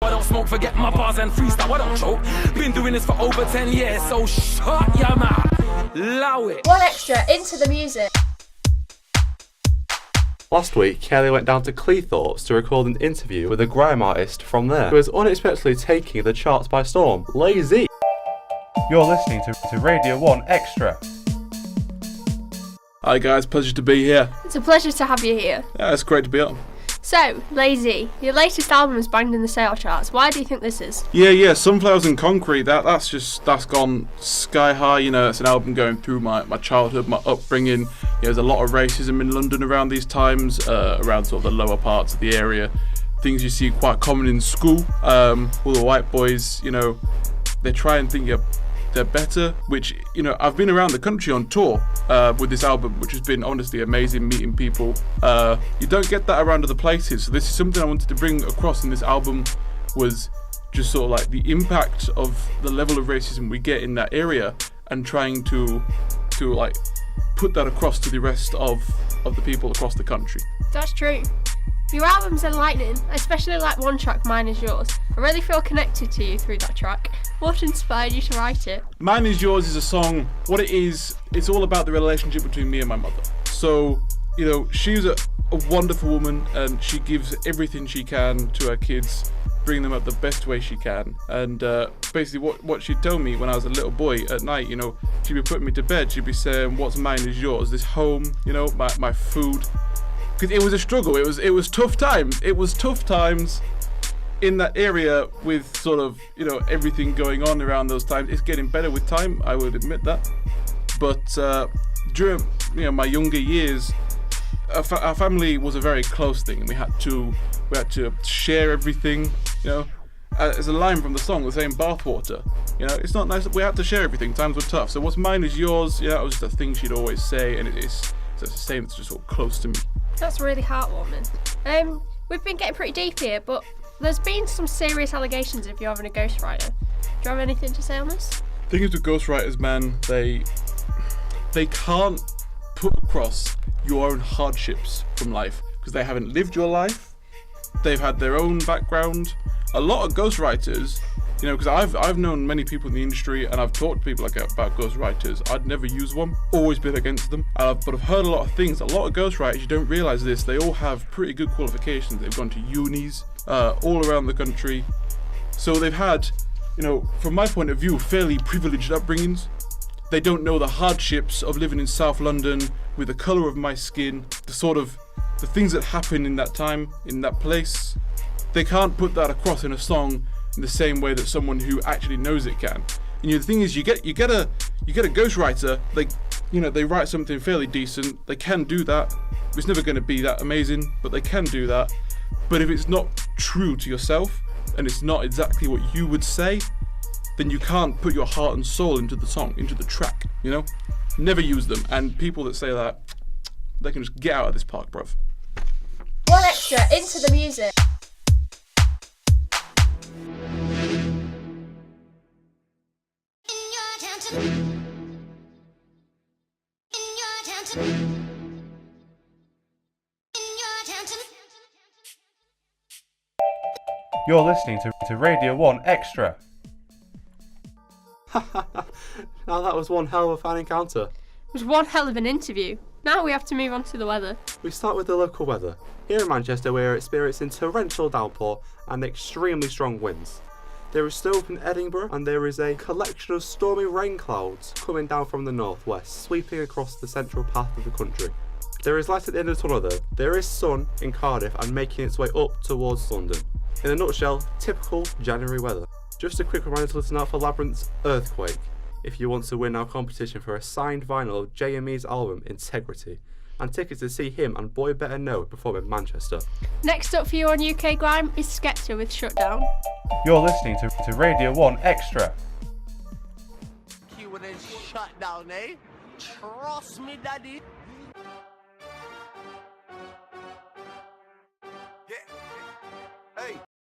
I don't smoke, forget my bars and freestyle, I don't choke. Been doing this for over 10 years, so shut your mouth. Allow it. One extra into the music. Last week, Kelly went down to Cleethorpes to record an interview with a grime artist from there, who was unexpectedly taking the charts by storm, Lazy. You're listening to Radio 1 Extra. Hi guys, pleasure to be here. It's a pleasure to have you here. Yeah, it's great to be on. So, Lazy, your latest album has banged in the sale charts. Why do you think this is? Yeah, Sunflowers and Concrete, that's gone sky high. You know, it's an album going through my childhood, my upbringing. You know, there's a lot of racism in London around these times, around sort of the lower parts of the area. Things you see quite common in school. All the white boys, you know, they try and think they're better, which, you know, I've been around the country on tour with this album, which has been honestly amazing, meeting people. You don't get that around other places, so this is something I wanted to bring across in this album, was just sort of like the impact of the level of racism we get in that area, and trying to like put that across to the rest of the people across the country. That's true. Your album's enlightening, especially like one track, Mine Is Yours. I really feel connected to you through that track. What inspired you to write it? Mine Is Yours is a song, what it is, it's all about the relationship between me and my mother. So, you know, she's a wonderful woman, and she gives everything she can to her kids, bring them up the best way she can. And basically what she'd tell me when I was a little boy at night, you know, she'd be putting me to bed, she'd be saying, what's mine is yours, this home, you know, my food. Because it was a struggle, it was tough times. It was tough times in that area with sort of, you know, everything going on around those times. It's getting better with time, I would admit that. But during, you know, my younger years, our family was a very close thing. We had to share everything, you know. There's a line from the song, the same bathwater. You know, it's not nice. We had to share everything. Times were tough. So what's mine is yours. You know, that was the thing she'd always say, and it's the same. It's just sort of close to me. That's really heartwarming. We've been getting pretty deep here, but there's been some serious allegations of you having a ghostwriter. Do you have anything to say on this? The thing is with ghostwriters, man, they can't put across your own hardships from life because they haven't lived your life. They've had their own background. A lot of ghostwriters, you know, because I've known many people in the industry, and I've talked to people about ghostwriters. I'd never use one, always been against them. But I've heard a lot of things. A lot of ghostwriters, you don't realise this, they all have pretty good qualifications. They've gone to unis all around the country. So they've had, you know, from my point of view, fairly privileged upbringings. They don't know the hardships of living in South London with the colour of my skin, the things that happen in that time, in that place. They can't put that across in a song in the same way that someone who actually knows it can. And you know, the thing is, you get a ghostwriter. They write something fairly decent. They can do that. It's never going to be that amazing, but they can do that. But if it's not true to yourself, and it's not exactly what you would say, then you can't put your heart and soul into the song, into the track. You know, never use them. And people that say that, they can just get out of this park, bruv. One extra into the music. You're listening to Radio 1 Extra. Now that was one hell of a fan encounter. It was one hell of an interview. Now we have to move on to the weather. We start with the local weather. Here in Manchester we are experiencing torrential downpour and extremely strong winds. There is snow in Edinburgh, and there is a collection of stormy rain clouds coming down from the northwest, sweeping across the central path of the country. There is light at the end of the tunnel though. There is sun in Cardiff and making its way up towards London. In a nutshell, typical January weather. Just a quick reminder to listen out for Labyrinth's Earthquake if you want to win our competition for a signed vinyl of JME's album Integrity, and tickets to see him and Boy Better Know perform in Manchester. Next up for you on UK Grime is Skepta with Shutdown. You're listening to Radio 1 Extra. Q and then Shutdown, eh? Trust me, daddy.